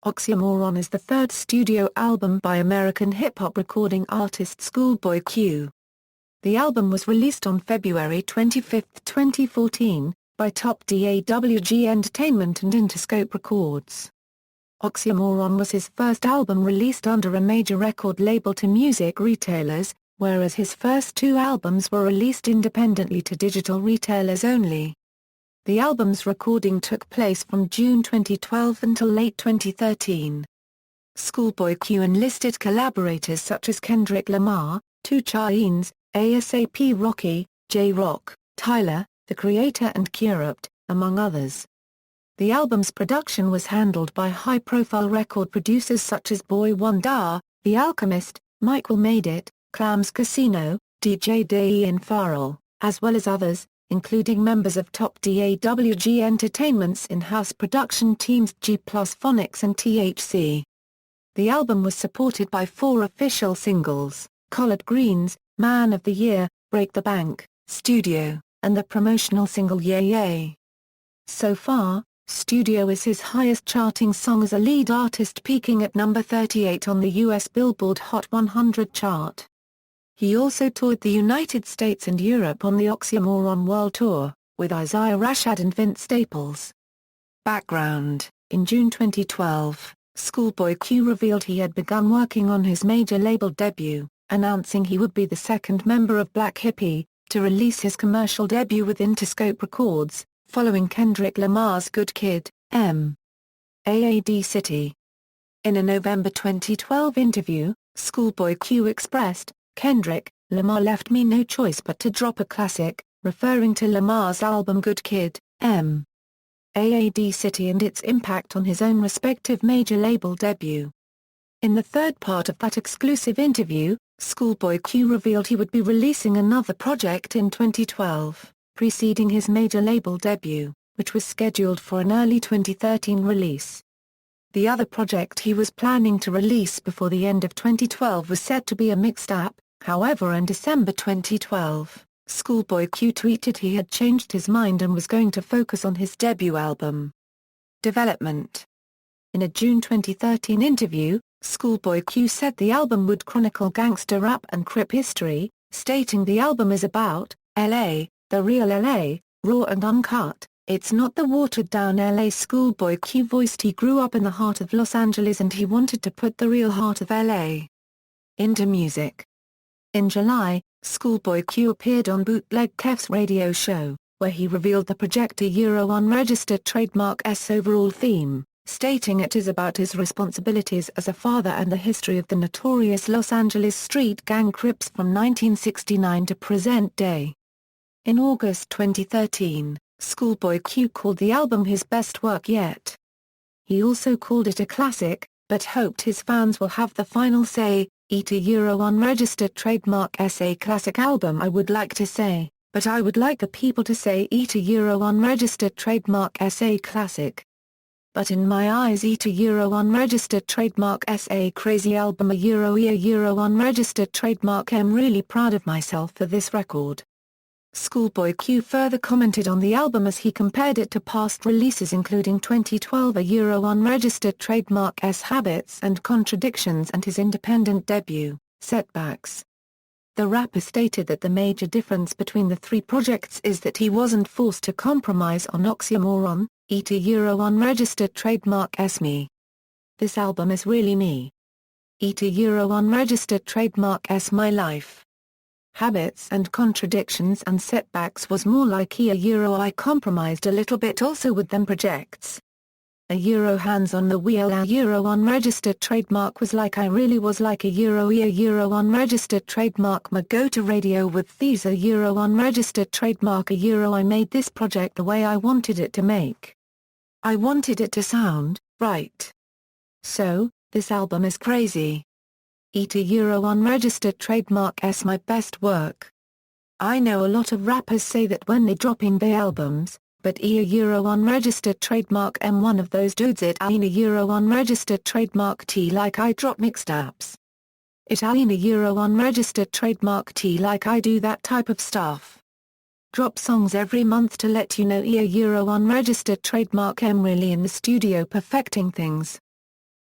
Oxymoron is the third studio album by American hip-hop recording artist Schoolboy Q. The album was released on February 25, 2014, by Dawg Entertainment and Interscope Records. Oxymoron was his first album released under a major record label to music retailers, whereas his first two albums were released independently to digital retailers only. The album's recording took place from June 2012 until late 2013. Schoolboy Q enlisted collaborators such as Kendrick Lamar, 2 Chainz, A$AP Rocky, J-Rock, Tyler, the Creator and Kurupt, among others. The album's production was handled by high-profile record producers such as Boy Wonder, The Alchemist, Michael Made It, Clams Casino, DJ Dahi and Pharrell, as well as others, including members of Dawg Entertainment's in-house production teams Digi+Phonics and THC. The album was supported by 4 official singles, Collard Green's, Man of the Year, Break the Bank, Studio, and the promotional single Yeah Yeah. So far, Studio is his highest charting song as a lead artist, peaking at number 38 on the US Billboard Hot 100 chart. He also toured the United States and Europe on the Oxymoron World Tour, with Isaiah Rashad and Vince Staples. Background: in June 2012, Schoolboy Q revealed he had begun working on his major label debut, announcing he would be the second member of Black Hippie to release his commercial debut with Interscope Records, following Kendrick Lamar's Good Kid, M.A.A.D. City. In a November 2012 interview, Schoolboy Q expressed, "Kendrick Lamar left me no choice but to drop a classic," referring to Lamar's album Good Kid, M.A.A.D. City and its impact on his own respective major label debut. In the third part of that exclusive interview, Schoolboy Q revealed he would be releasing another project in 2012, preceding his major label debut, which was scheduled for an early 2013 release. The other project he was planning to release before the end of 2012 was said to be a mixtape. However, in December 2012, Schoolboy Q tweeted he had changed his mind and was going to focus on his debut album. Development. In a June 2013 interview, Schoolboy Q said the album would chronicle gangster rap and Crip history, stating the album is about L.A., the real L.A., raw and uncut. It's not the watered-down L.A. Schoolboy Q voiced he grew up in the heart of Los Angeles and he wanted to put the real heart of L.A. into music. In July, Schoolboy Q appeared on Bootleg Kef's radio show, where he revealed the project unregistered trademark's overall theme, stating it is about his responsibilities as a father and the history of the notorious Los Angeles street gang Crips from 1969 to present day. In August 2013, Schoolboy Q called the album his best work yet. He also called it a classic, but hoped his fans will have the final say. Unregistered trademark's a classic album. I would like to say, but I would like the people to say unregistered trademark's a classic. But in my eyes unregistered trademark's a crazy album. Unregistered trademark. I'm really proud of myself for this record. Schoolboy Q further commented on the album as he compared it to past releases including 2012 unregistered trademark's Habits and Contradictions and his independent debut, Setbacks. The rapper stated that the major difference between the three projects is that he wasn't forced to compromise on Oxymoron, unregistered trademark's me. This album is really me. Unregistered trademark's my life. Habits and Contradictions and Setbacks was more like I compromised a little bit also with them projects. Hands on the wheel. Unregistered trademark was like I really was like unregistered trademark. My go-to radio with these unregistered trademark. I made this project the way I wanted it to make. I wanted it to sound right. So, this album is crazy. Unregistered trademark's my best work. I know a lot of rappers say that when they dropping their albums, but unregistered trademark. One of those dudes. It unregistered trademark T like I drop mixtapes. It unregistered trademark T like I do that type of stuff. Drop songs every month to let you know unregistered trademark. Really in the studio perfecting things.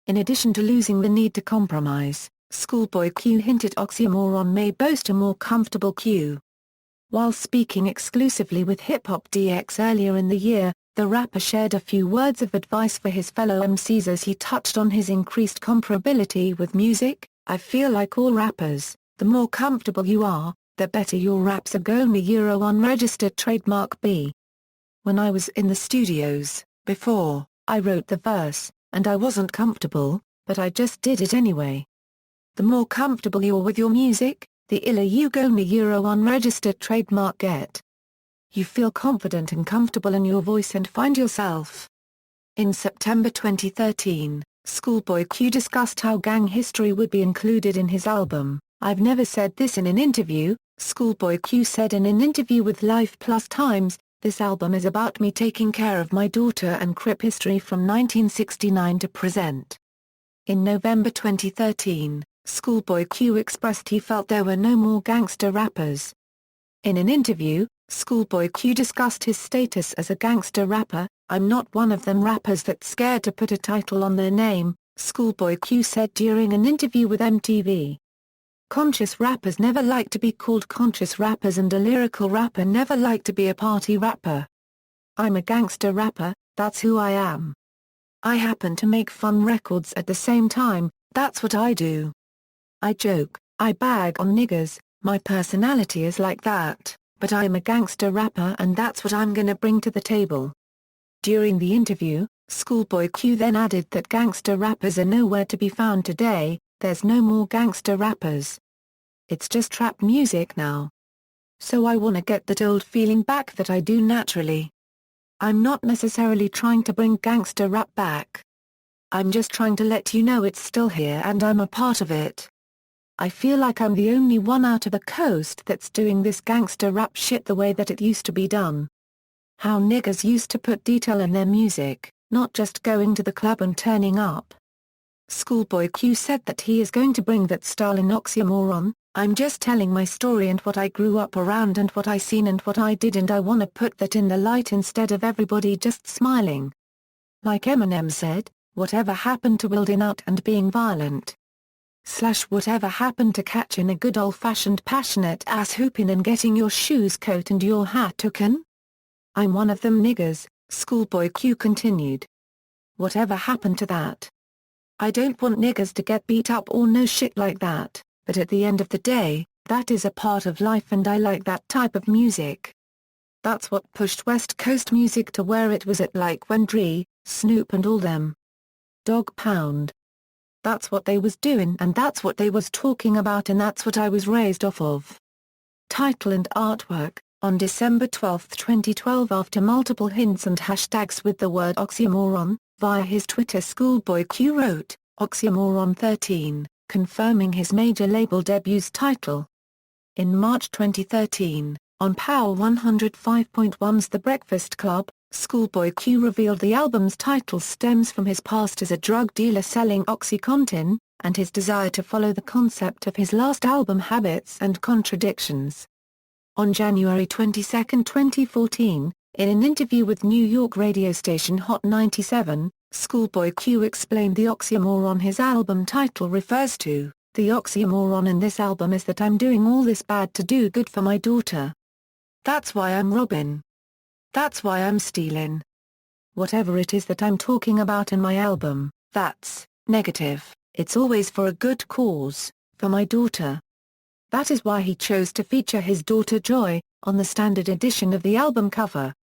In addition to losing the need to compromise, Schoolboy Q hinted Oxymoron may boast a more comfortable Q. While speaking exclusively with Hip Hop DX earlier in the year, the rapper shared a few words of advice for his fellow MCs as he touched on his increased comparability with music. "I feel like all rappers, the more comfortable you are, the better your raps are going." Unregistered trademark B. "When I was in the studios, before, I wrote the verse, and I wasn't comfortable, but I just did it anyway. The more comfortable you're with your music, the iller you go." Unregistered trademark get. "You feel confident and comfortable in your voice and find yourself." In September 2013, Schoolboy Q discussed how gang history would be included in his album. "I've never said this in an interview," Schoolboy Q said in an interview with Life Plus Times, "This album is about me taking care of my daughter and Crip history from 1969 to present." In November 2013, Schoolboy Q expressed he felt there were no more gangster rappers. In an interview, Schoolboy Q discussed his status as a gangster rapper. "I'm not one of them rappers that's scared to put a title on their name," Schoolboy Q said during an interview with MTV. "Conscious rappers never like to be called conscious rappers, and a lyrical rapper never like to be a party rapper. I'm a gangster rapper, that's who I am. I happen to make fun records at the same time, that's what I do. I joke, I bag on niggas, my personality is like that, but I am a gangster rapper and that's what I'm gonna bring to the table." During the interview, Schoolboy Q then added that gangster rappers are nowhere to be found today. "There's no more gangster rappers. It's just trap music now. So I wanna get that old feeling back that I do naturally. I'm not necessarily trying to bring gangster rap back. I'm just trying to let you know it's still here and I'm a part of it. I feel like I'm the only one out of the coast that's doing this gangster rap shit the way that it used to be done. How niggas used to put detail in their music, not just going to the club and turning up." Schoolboy Q said that he is going to bring that style in Oxymoron. "I'm just telling my story and what I grew up around and what I seen and what I did, and I wanna put that in the light instead of everybody just smiling. Like Eminem said, whatever happened to wilding out and being violent? / whatever happened to catching a good old-fashioned passionate ass hooping and getting your shoes coat and your hat tooken? I'm one of them niggas," Schoolboy Q continued. "Whatever happened to that? I don't want niggas to get beat up or no shit like that, but at the end of the day, that is a part of life and I like that type of music. That's what pushed West Coast music to where it was at, like when Dre, Snoop and all them Dog Pound. That's what they was doing and that's what they was talking about and that's what I was raised off of." Title and artwork. On December 12, 2012, after multiple hints and hashtags with the word oxymoron, via his Twitter, Schoolboy Q wrote, "Oxymoron 13, confirming his major label debut's title." In March 2013, on Power 105.1's The Breakfast Club, Schoolboy Q revealed the album's title stems from his past as a drug dealer selling OxyContin, and his desire to follow the concept of his last album Habits and Contradictions. On January 22, 2014, in an interview with New York radio station Hot 97, Schoolboy Q explained the oxymoron his album title refers to. "The oxymoron in this album is that I'm doing all this bad to do good for my daughter. That's why I'm robbing. That's why I'm stealing. Whatever it is that I'm talking about in my album, that's negative, it's always for a good cause, for my daughter." That is why he chose to feature his daughter Joy on the standard edition of the album cover.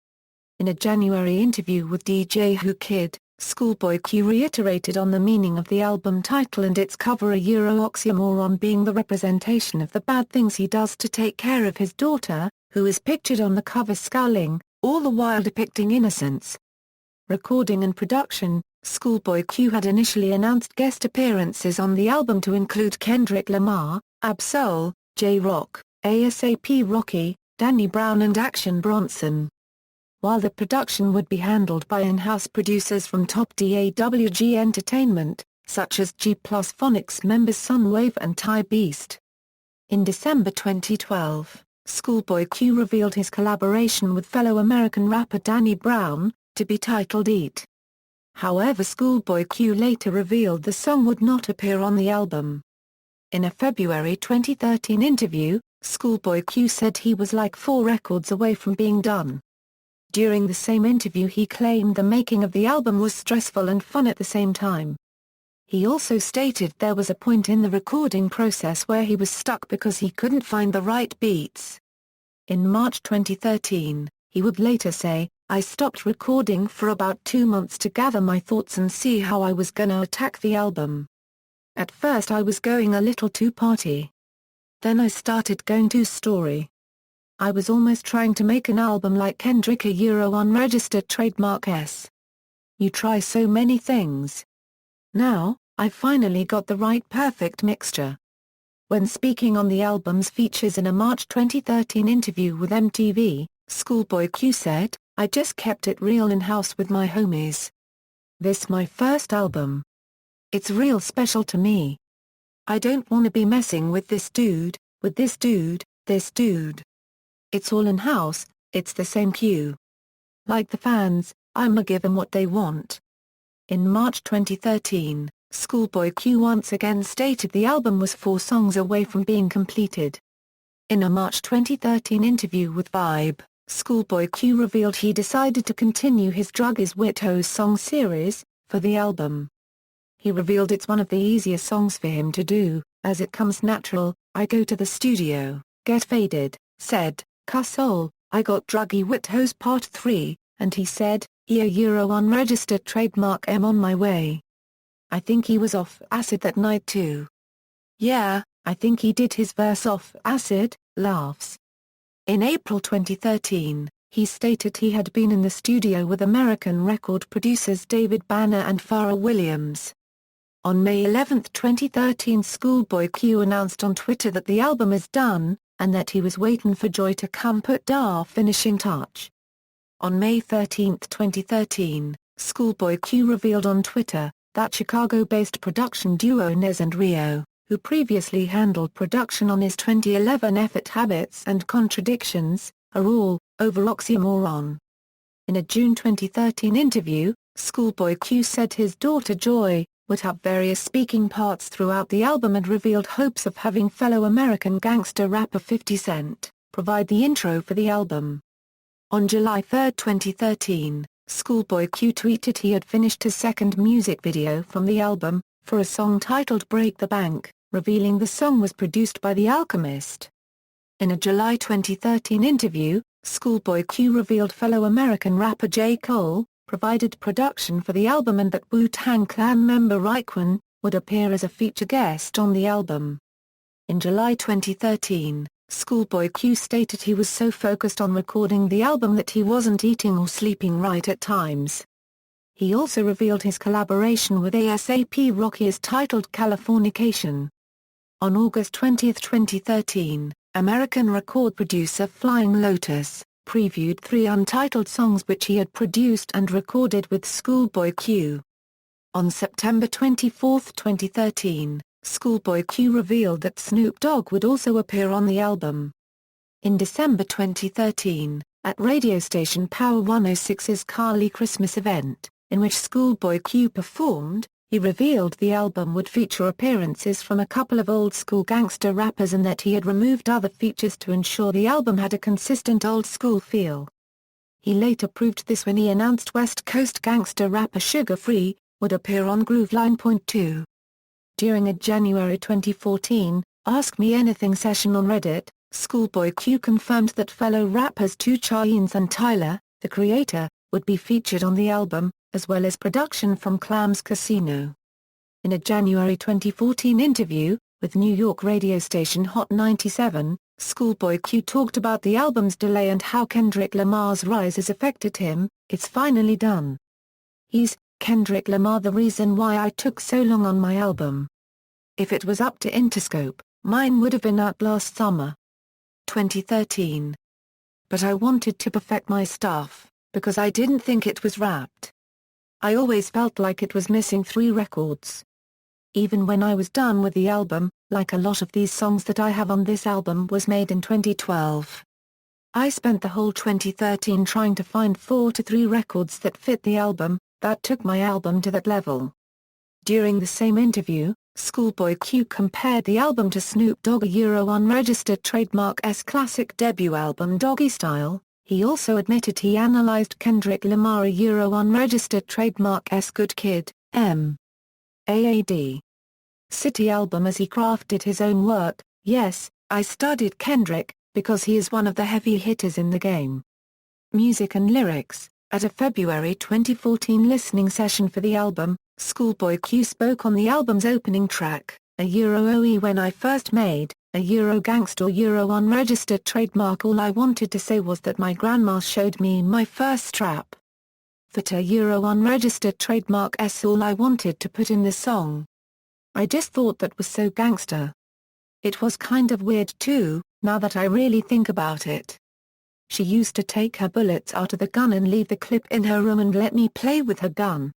In a January interview with DJ Who Kid, Schoolboy Q reiterated on the meaning of the album title and its cover, a oxymoron being the representation of the bad things he does to take care of his daughter, who is pictured on the cover scowling, all the while depicting innocence. Recording and production. Schoolboy Q had initially announced guest appearances on the album to include Kendrick Lamar, Ab-Soul, J-Rock, A$AP Rocky, Danny Brown and Action Bronson. While the production would be handled by in-house producers from top Dawg Entertainment, such as Digi+Phonics members Sunwave and Ty Beast. In December 2012, Schoolboy Q revealed his collaboration with fellow American rapper Danny Brown, to be titled Eat. However, Schoolboy Q later revealed the song would not appear on the album. In a February 2013 interview, Schoolboy Q said he was like 4 records away from being done. During the same interview he claimed the making of the album was stressful and fun at the same time. He also stated there was a point in the recording process where he was stuck because he couldn't find the right beats. In March 2013, he would later say, "I stopped recording for about 2 months to gather my thoughts and see how I was gonna attack the album. At first I was going a little too party. Then I started going too story. I was almost trying to make an album like Kendrick, a unregistered trademark S. You try so many things. Now, I finally got the right perfect mixture." When speaking on the album's features in a March 2013 interview with MTV, Schoolboy Q said, "I just kept it real in-house with my homies. This my first album. It's real special to me. I don't wanna be messing with this dude, this dude. It's all in-house, it's the same Q. Like the fans, I'ma give them what they want." In March 2013, Schoolboy Q once again stated the album was 4 songs away from being completed. In a March 2013 interview with Vibe, Schoolboy Q revealed he decided to continue his Drug Is Witto's song series for the album. He revealed it's one of the easier songs for him to do, as it comes natural. "I go to the studio, get faded, said, cuss all, I got Druggy Witto's part 3, and he said, unregistered trademark M on my way. I think he was off acid that night too. Yeah, I think he did his verse off acid," laughs. In April 2013, he stated he had been in the studio with American record producers David Banner and Pharrell Williams. On May 11, 2013, Schoolboy Q announced on Twitter that the album is done, and that he was waiting for Joy to come put the finishing touch. On May 13, 2013, Schoolboy Q revealed on Twitter that Chicago-based production duo Nez and Rio, who previously handled production on his 2011 effort Habits and Contradictions, are all over Oxymoron. In a June 2013 interview, Schoolboy Q said his daughter Joy would have various speaking parts throughout the album and revealed hopes of having fellow American gangster rapper 50 Cent provide the intro for the album. On July 3, 2013, Schoolboy Q tweeted he had finished his second music video from the album, for a song titled Break the Bank, revealing the song was produced by The Alchemist. In a July 2013 interview, Schoolboy Q revealed fellow American rapper J. Cole provided production for the album and that Wu-Tang Clan member Raekwon would appear as a feature guest on the album. In July 2013, Schoolboy Q stated he was so focused on recording the album that he wasn't eating or sleeping right at times. He also revealed his collaboration with A$AP Rocky is titled Californication. On August 20, 2013, American record producer Flying Lotus previewed 3 untitled songs which he had produced and recorded with Schoolboy Q. On September 24, 2013, Schoolboy Q revealed that Snoop Dogg would also appear on the album. In December 2013, at radio station Power 106's Carly Christmas event, in which Schoolboy Q performed, he revealed the album would feature appearances from a couple of old-school gangster rappers and that he had removed other features to ensure the album had a consistent old-school feel. He later proved this when he announced West Coast gangster rapper Sugar Free would appear on Groove Line .2. During a January 2014, Ask Me Anything session on Reddit, Schoolboy Q confirmed that fellow rappers 2 Chainz and Tyler, the Creator, would be featured on the album, as well as production from Clams Casino. In a January 2014 interview, with New York radio station Hot 97, Schoolboy Q talked about the album's delay and how Kendrick Lamar's rise has affected him. "It's finally done. He's, Kendrick Lamar, the reason why I took so long on my album. If it was up to Interscope, mine would have been out last summer." 2013. "But I wanted to perfect my stuff, because I didn't think it was wrapped. I always felt like it was missing 3 records. Even when I was done with the album, like a lot of these songs that I have on this album was made in 2012. I spent the whole 2013 trying to find 4 to 3 records that fit the album, That took my album to that level. During the same interview, Schoolboy Q compared the album to Snoop Dogg Unregistered Trademark's classic debut album Doggy Style. He also admitted he analyzed Kendrick Lamar Unregistered Trademark's Good Kid, M.A.A.D. City album as he crafted his own work. Yes, I studied Kendrick, because he is one of the heavy hitters in the game. Music and lyrics. At a February 2014 listening session for the album, Schoolboy Q spoke on the album's opening track, OE When I First Made, Gangsta Unregistered Trademark. All I wanted to say was that my grandma showed me my first strap. That Unregistered Trademark S. All I wanted to put in the song. I just thought that was so gangster. It was kind of weird too, now that I really think about it. She used to take her bullets out of the gun and leave the clip in her room and let me play with her gun.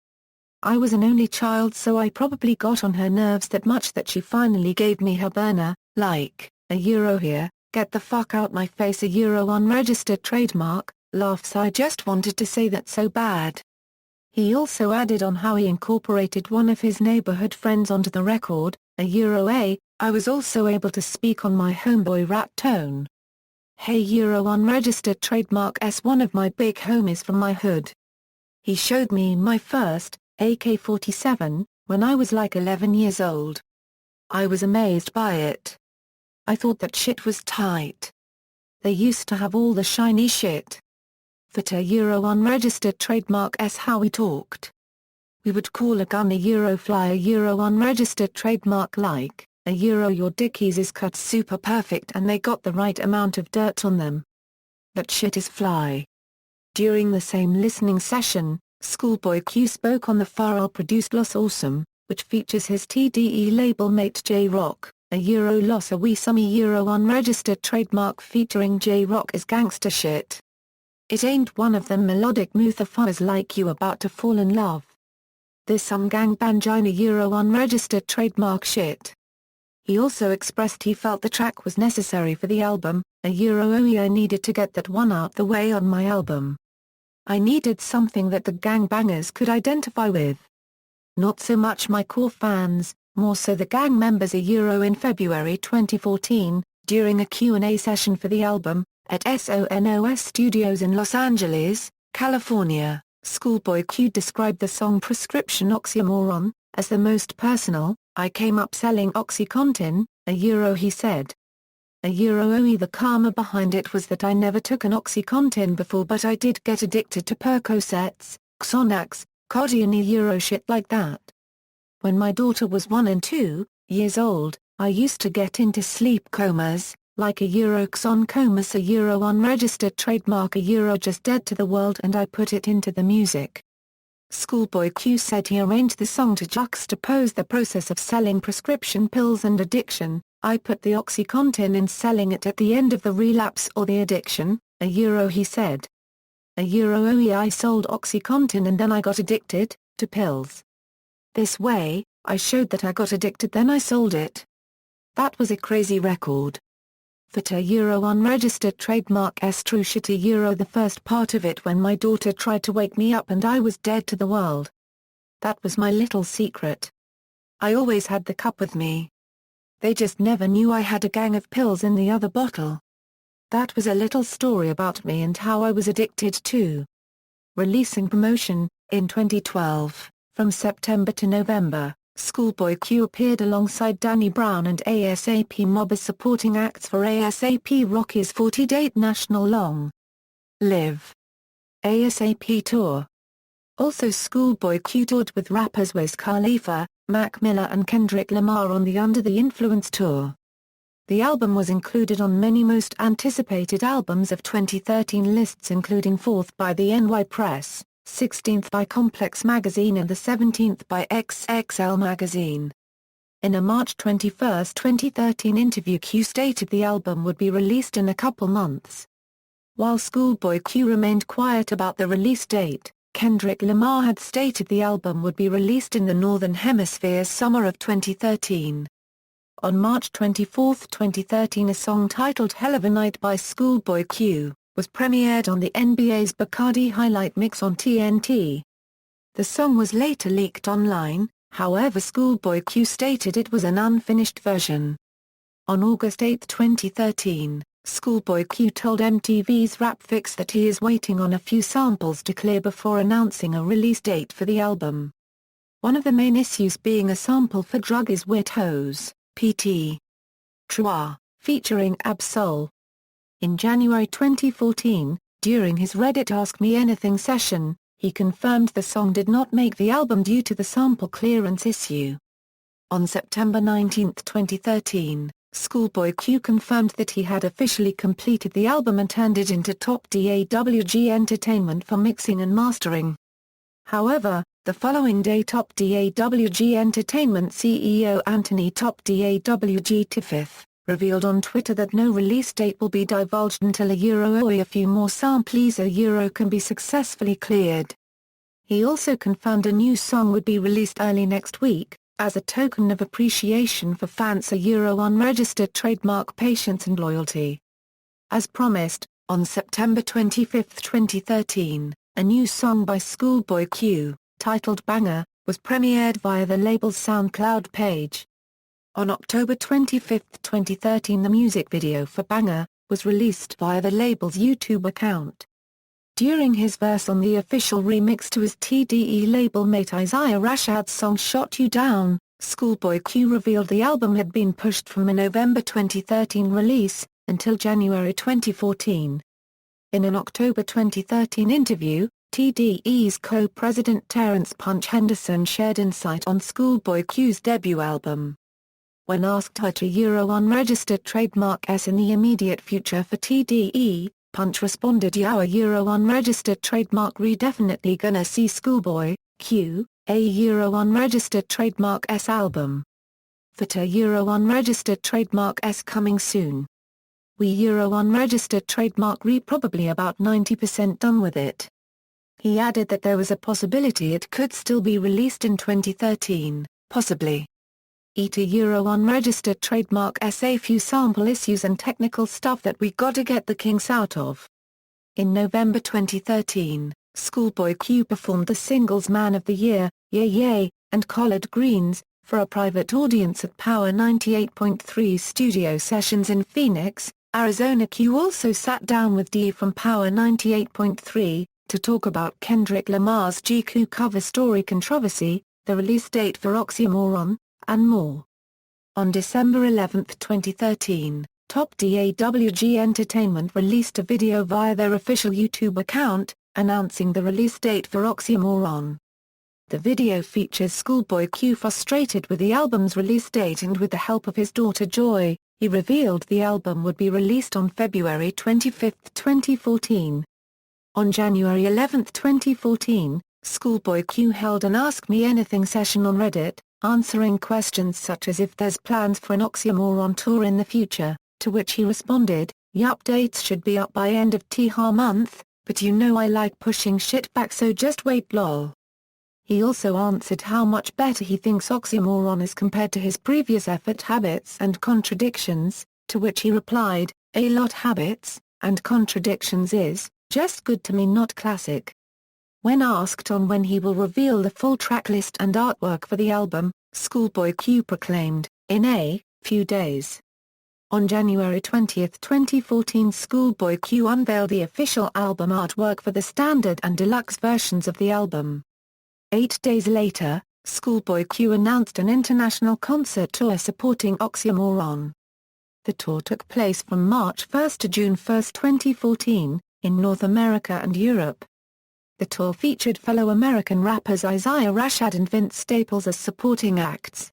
I was an only child, so I probably got on her nerves that much that she finally gave me her burner, like, here, get the fuck out my face unregistered trademark, laughs. I just wanted to say that so bad. He also added on how he incorporated one of his neighborhood friends onto the record, I was also able to speak on my homeboy rap tone. Hey Unregistered Trademark S. One of my big homies from my hood. He showed me my first AK-47, when I was like 11 years old. I was amazed by it. I thought that shit was tight. They used to have all the shiny shit. That Unregistered Trademark S. How we talked. We would call a gun fly Unregistered Trademark like, your dickies is cut super perfect and they got the right amount of dirt on them. That shit is fly. During the same listening session, Schoolboy Q spoke on the Pharrell-produced Loss Awesome, which features his TDE label mate J-Rock, Loss a Wee Some Unregistered Trademark featuring J-Rock is gangster shit. It ain't one of them melodic motherfuckers like you about to fall in love. This some gang bangina unregistered trademark shit. He also expressed he felt the track was necessary for the album, I needed to get that one out the way on my album. I needed something that the gangbangers could identify with. Not so much my core fans, more so the gang members. In February 2014, during a Q&A session for the album, at SONOS Studios in Los Angeles, California, Schoolboy Q described the song Prescription Oxymoron as the most personal. I came up selling Oxycontin, he said. The karma behind it was that I never took an Oxycontin before, but I did get addicted to Percocets, Xanax, codeine shit like that. When my daughter was 1 and 2 years old, I used to get into sleep comas, like Xon comas unregistered trademark just dead to the world, and I put it into the music. Schoolboy Q said he arranged the song to juxtapose the process of selling prescription pills and addiction. I put the Oxycontin in selling it at the end of the relapse or the addiction, he said. I sold Oxycontin and then I got addicted to pills. This way, I showed that I got addicted, then I sold it. That was a crazy record. That unregistered trademark S true shit the first part of it when my daughter tried to wake me up and I was dead to the world. That was my little secret. I always had the cup with me. They just never knew I had a gang of pills in the other bottle. That was a little story about me and how I was addicted to. Releasing promotion. In 2012, from September to November, Schoolboy Q appeared alongside Danny Brown and ASAP Mob as supporting acts for ASAP Rocky's 40-date national long live ASAP tour. Also Schoolboy Q toured with rappers Wiz Khalifa, Mac Miller and Kendrick Lamar on the Under the Influence tour. The album was included on many most anticipated albums of 2013 lists, including 4th by the NY Press, 16th by Complex Magazine and the 17th by XXL Magazine. In a March 21, 2013 interview, Q stated the album would be released in a couple months. While Schoolboy Q remained quiet about the release date, Kendrick Lamar had stated the album would be released in the Northern Hemisphere's summer of 2013. On March 24, 2013, a song titled Hell of a Night by Schoolboy Q was premiered on the NBA's Bacardi Highlight Mix on TNT. The song was later leaked online, however Schoolboy Q stated it was an unfinished version. On August 8, 2013, Schoolboy Q told MTV's Rap Fix that he is waiting on a few samples to clear before announcing a release date for the album. One of the main issues being a sample for Drug is Wit Hose, Pt. Trois, featuring Ab-Soul. In January 2014, during his Reddit Ask Me Anything session, he confirmed the song did not make the album due to the sample clearance issue. On September 19, 2013, Schoolboy Q confirmed that he had officially completed the album and turned it into Dawg Entertainment for mixing and mastering. However, the following day Dawg Entertainment CEO Anthony Dawg Tiffith revealed on Twitter that no release date will be divulged until a few more samples can be successfully cleared. He also confirmed a new song would be released early next week, as a token of appreciation for fans unregistered trademark patience and loyalty. As promised, on September 25, 2013, a new song by Schoolboy Q, titled Banger, was premiered via the label's SoundCloud page. On October 25, 2013, the music video for Banger was released via the label's YouTube account. During his verse on the official remix to his TDE label mate Isaiah Rashad's song Shot You Down, Schoolboy Q revealed the album had been pushed from a November 2013 release, until January 2014. In an October 2013 interview, TDE's co-president Terrence Punch Henderson shared insight on Schoolboy Q's debut album. When asked how to unregistered trademark S in the immediate future for TDE, Punch responded unregistered trademark definitely gonna see Schoolboy Q, unregistered trademark S album. For unregistered trademark S coming soon. We unregistered trademark probably about 90% done with it. He added that there was a possibility it could still be released in 2013, possibly. Unregistered trademark S a few sample issues and technical stuff that we gotta get the kinks out of. In November 2013, Schoolboy Q performed the singles Man of the Year, Yay Yay, and Collard Greens, for a private audience at Power 98.3 studio sessions in Phoenix, Arizona. Q also sat down with Dee from Power 98.3, to talk about Kendrick Lamar's GQ cover story controversy, the release date for Oxymoron, and more. On December 11, 2013, Dawg Entertainment released a video via their official YouTube account, announcing the release date for Oxymoron. The video features Schoolboy Q frustrated with the album's release date, and with the help of his daughter Joy, he revealed the album would be released on February 25, 2014. On January 11, 2014, Schoolboy Q held an Ask Me Anything session on Reddit, answering questions such as if there's plans for an Oxymoron tour in the future, to which he responded, "Yup, dates should be up by end of THR month, but you know I like pushing shit back, so just wait lol." He also answered how much better he thinks Oxymoron is compared to his previous effort Habits and Contradictions, to which he replied, "A lot habits, and contradictions is, just good to me, not classic." When asked on when he will reveal the full tracklist and artwork for the album, Schoolboy Q proclaimed, "In a few days." On January 20, 2014, Schoolboy Q unveiled the official album artwork for the standard and deluxe versions of the album. 8 days later, Schoolboy Q announced an international concert tour supporting Oxymoron. The tour took place from March 1 to June 1, 2014, in North America and Europe. The tour featured fellow American rappers Isaiah Rashad and Vince Staples as supporting acts.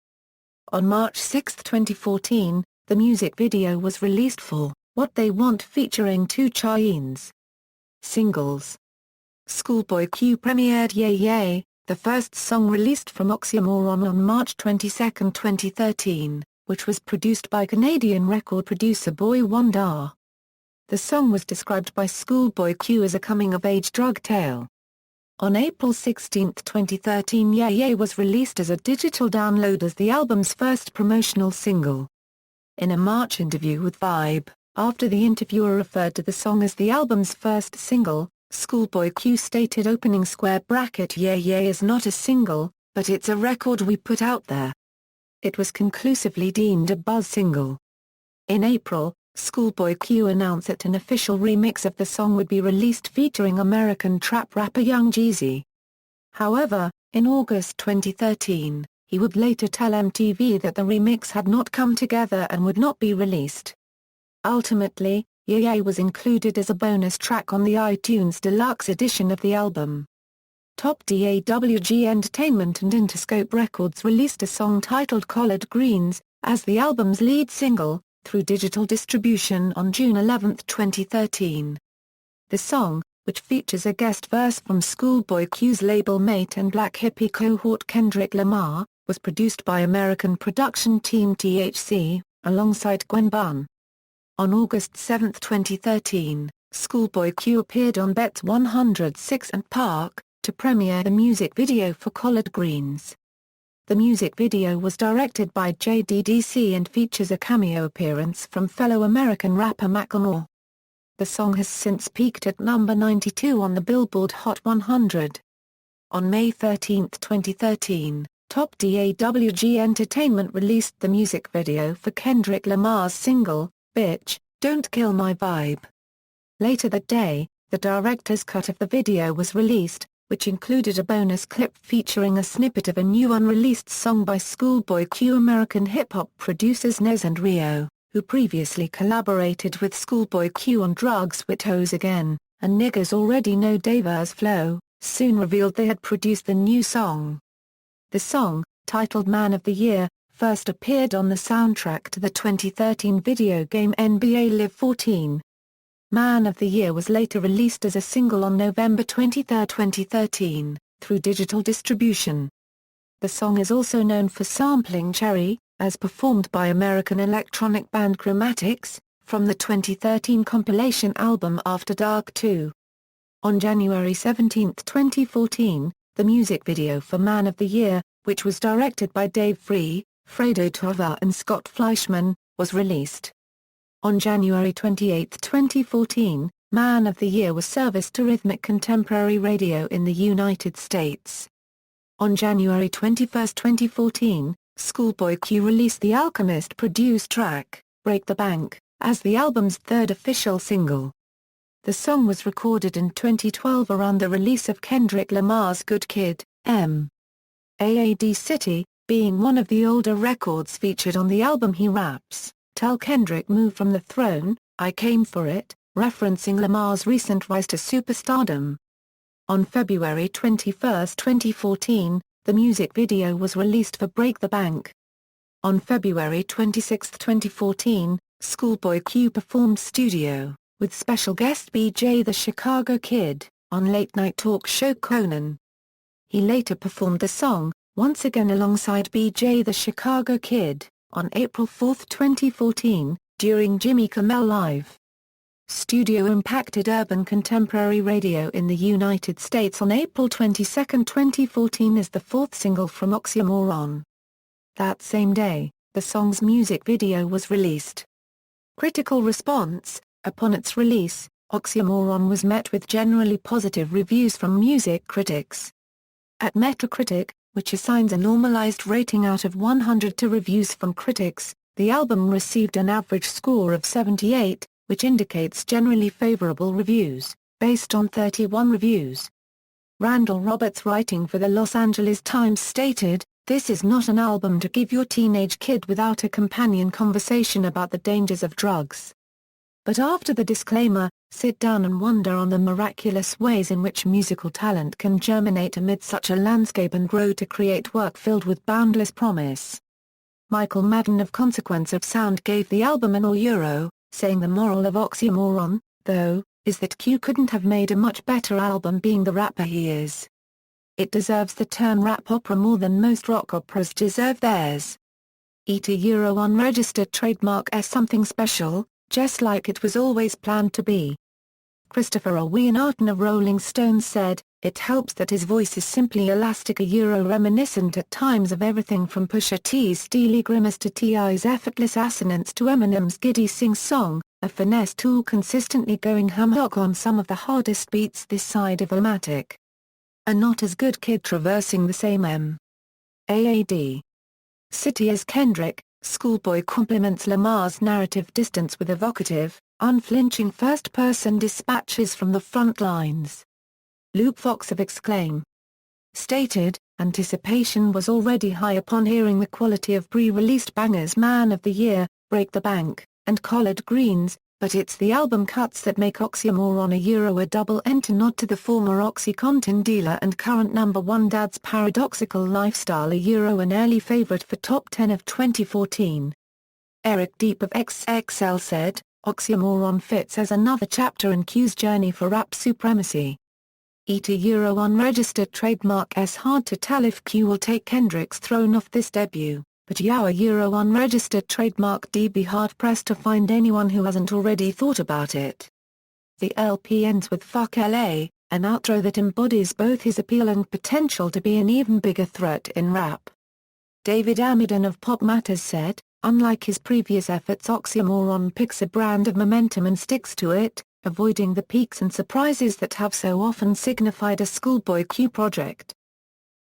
On March 6, 2014, the music video was released for What They Want, featuring 2 Chainz. Singles. Schoolboy Q premiered Yay Yay, the first song released from Oxymoron, on March 22, 2013, which was produced by Canadian record producer Boy Wonder. The song was described by Schoolboy Q as a coming-of-age drug tale. On April 16, 2013, Yay Yay was released as a digital download as the album's first promotional single. In a March interview with Vibe, after the interviewer referred to the song as the album's first single, Schoolboy Q stated opening square bracket "Yeah Yeah is not a single, but it's a record we put out there." It was conclusively deemed a buzz single. In April, Schoolboy Q announced that an official remix of the song would be released featuring American trap rapper Young Jeezy. However, in August 2013, he would later tell MTV that the remix had not come together and would not be released. Ultimately, Yeah Yeah was included as a bonus track on the iTunes Deluxe edition of the album. Dawg Entertainment and Interscope Records released a song titled Collard Greens, as the album's lead single, through digital distribution on June 11, 2013. The song, which features a guest verse from Schoolboy Q's label mate and Black Hippie cohort Kendrick Lamar, was produced by American production team THC, alongside Gwen Bunn. On August 7, 2013, Schoolboy Q appeared on Bet's 106 and Park, to premiere the music video for Collard Greens. The music video was directed by JDDC and features a cameo appearance from fellow American rapper Macklemore. The song has since peaked at number 92 on the Billboard Hot 100. On May 13, 2013, Dawg Entertainment released the music video for Kendrick Lamar's single, Bitch, Don't Kill My Vibe. Later that day, the director's cut of the video was released, which included a bonus clip featuring a snippet of a new unreleased song by Schoolboy Q. American hip-hop producers Nez and Rio, who previously collaborated with Schoolboy Q on Drugs with Toes Again, and Niggas Already Know Daver's Flow, soon revealed they had produced the new song. The song, titled Man of the Year, first appeared on the soundtrack to the 2013 video game NBA Live 14. Man of the Year was later released as a single on November 23, 2013, through digital distribution. The song is also known for sampling Cherry, as performed by American electronic band Chromatics, from the 2013 compilation album After Dark 2. On January 17, 2014, the music video for Man of the Year, which was directed by Dave Free, Fredo Tova and Scott Fleischman, was released. On January 28, 2014, Man of the Year was serviced to Rhythmic Contemporary Radio in the United States. On January 21, 2014, Schoolboy Q released the Alchemist produced track, Break the Bank, as the album's third official single. The song was recorded in 2012 around the release of Kendrick Lamar's Good Kid, M.A.A.D. City, being one of the older records featured on the album. He raps, "Tell Kendrick move from the throne, I came for it," referencing Lamar's recent rise to superstardom. On February 21, 2014, the music video was released for Break the Bank. On February 26, 2014, Schoolboy Q performed studio, with special guest BJ the Chicago Kid, on late-night talk show Conan. He later performed the song, once again alongside BJ the Chicago Kid, on April 4, 2014, during Jimmy Kimmel Live. Studio impacted urban contemporary radio in the United States on April 22, 2014 as the fourth single from Oxymoron. That same day, the song's music video was released. Critical response: upon its release, Oxymoron was met with generally positive reviews from music critics. At Metacritic, which assigns a normalized rating out of 100 to reviews from critics, the album received an average score of 78, which indicates generally favorable reviews, based on 31 reviews. Randall Roberts, writing for the Los Angeles Times, stated, "This is not an album to give your teenage kid without a companion conversation about the dangers of drugs." But after the disclaimer, sit down and wonder on the miraculous ways in which musical talent can germinate amid such a landscape and grow to create work filled with boundless promise. Michael Madden of Consequence of Sound gave the album an Euro, saying the moral of Oxymoron, though, is that Q couldn't have made a much better album being the rapper he is. It deserves the term rap opera more than most rock operas deserve theirs. Euro unregistered trademark as something special, just like it was always planned to be. Christopher Owian of Rolling Stone said, "It helps that his voice is simply elastic, Euro reminiscent at times of everything from Pusha T's steely grimace to T.I.'s effortless assonance to Eminem's giddy sing-song, a finesse tool consistently going ham-hock on some of the hardest beats this side of Illmatic. A not as good kid traversing the same M.A.A.D. city as Kendrick, Schoolboy complements Lamar's narrative distance with evocative, unflinching first-person dispatches from the front lines. Luke Fox of Exclaim stated, "Anticipation was already high upon hearing the quality of pre-released bangers Man of the Year, Break the Bank, and Collard Greens, but it's the album cuts that make Oxymoron a double-enter nod to the former OxyContin dealer and current #1 Dad's paradoxical lifestyle an early favorite for Top 10 of 2014. Eric Deep of XXL said, "Oxymoron fits as another chapter in Q's journey for rap supremacy. Unregistered trademark S hard to tell if Q will take Kendrick's throne off this debut, but unregistered trademark D be hard-pressed to find anyone who hasn't already thought about it." The LP ends with Fuck LA, an outro that embodies both his appeal and potential to be an even bigger threat in rap. David Amidon of Pop Matters said, "Unlike his previous efforts, Oxymoron picks a brand of momentum and sticks to it, avoiding the peaks and surprises that have so often signified a Schoolboy Q project.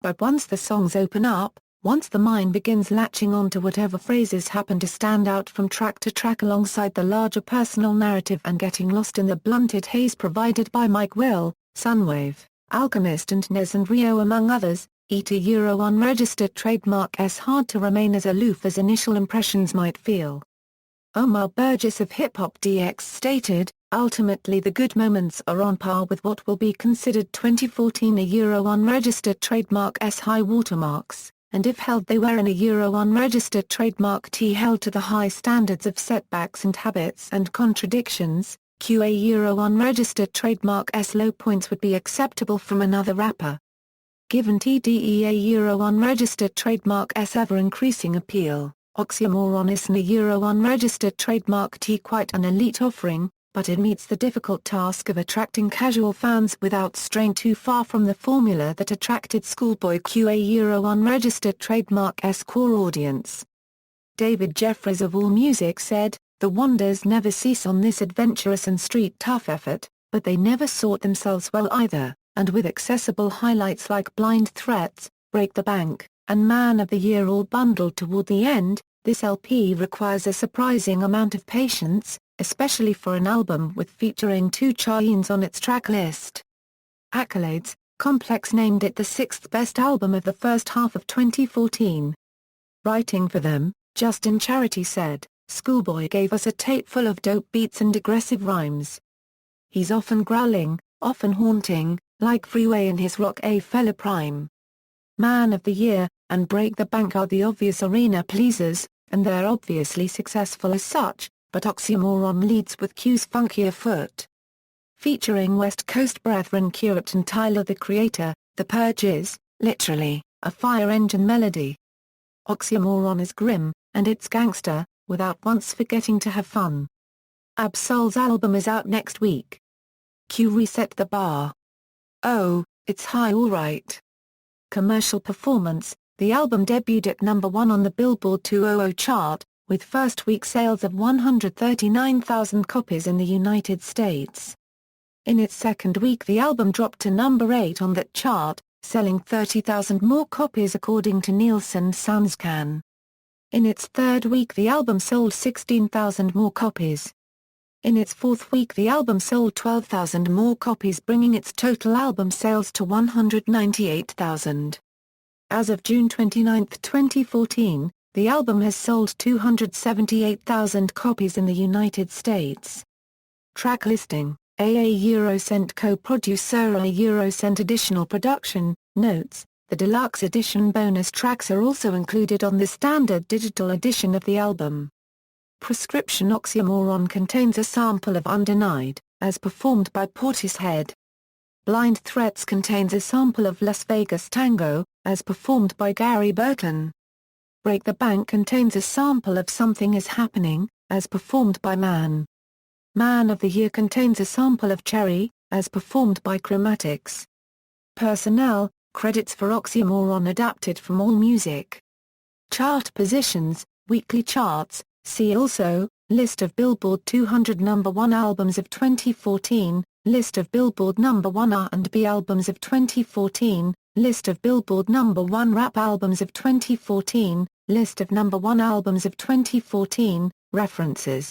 But once the songs open up, once the mind begins latching on to whatever phrases happen to stand out from track to track alongside the larger personal narrative and getting lost in the blunted haze provided by Mike Will, Sunwave, Alchemist and Nez and Rio among others, unregistered trademark S hard to remain as aloof as initial impressions might feel." Omar Burgess of Hip Hop DX stated, "Ultimately the good moments are on par with what will be considered 2014 unregistered trademark S high watermarks, and if held they were an unregistered trademark T held to the high standards of setbacks and habits and contradictions, Q unregistered trademark S low points would be acceptable from another rapper. Given TDEA unregistered trademark S ever-increasing appeal, Oxymoron isn't a unregistered trademark T quite an elite offering, but it meets the difficult task of attracting casual fans without straying too far from the formula that attracted Schoolboy Q unregistered trademark S core audience." David Jeffries of AllMusic said, "The wonders never cease on this adventurous and street-tough effort, but they never sort themselves well either, and with accessible highlights like Blind Threats, Break the Bank, and Man of the Year all bundled toward the end, this LP requires a surprising amount of patience, especially for an album with featuring 2 Chainz on its track list." Accolades, Complex named it the 6th best album of the first half of 2014. Writing for them, Justin Charity said, "Schoolboy gave us a tape full of dope beats and aggressive rhymes. He's often growling, often haunting, like Freeway in his Rock A Fella prime. Man of the Year and Break the Bank are the obvious arena pleasers, and they're obviously successful as such, but Oxymoron leads with Q's funkier foot." Featuring West Coast brethren Kurupt and Tyler the Creator, The Purge is, literally, a fire engine melody. Oxymoron is grim, and it's gangster, without once forgetting to have fun. Absol's album is out next week. Q reset the bar. Oh, it's high alright. Commercial performance, the album debuted at #1 on the Billboard 200 chart, with first-week sales of 139,000 copies in the United States. In its second week the album dropped to #8 on that chart, selling 30,000 more copies according to Nielsen SoundScan. In its third week the album sold 16,000 more copies. In its fourth week the album sold 12,000 more copies, bringing its total album sales to 198,000. As of June 29, 2014, the album has sold 278,000 copies in the United States. Track listing, AA Eurocent co-producer A Eurocent additional production, notes, the deluxe edition bonus tracks are also included on the standard digital edition of the album. Prescription Oxymoron contains a sample of Undenied, as performed by Portishead. Blind Threats contains a sample of Las Vegas Tango, as performed by Gary Burton. Break the Bank contains a sample of Something Is Happening, as performed by Man. Man of the Year contains a sample of Cherry, as performed by Chromatics. Personnel, credits for Oxymoron adapted from AllMusic. Chart positions, weekly charts, see also, List of Billboard 200 number 1 albums of 2014, List of Billboard number 1 R&B albums of 2014, List of Billboard number 1 rap albums of 2014, List of number 1 albums of 2014, References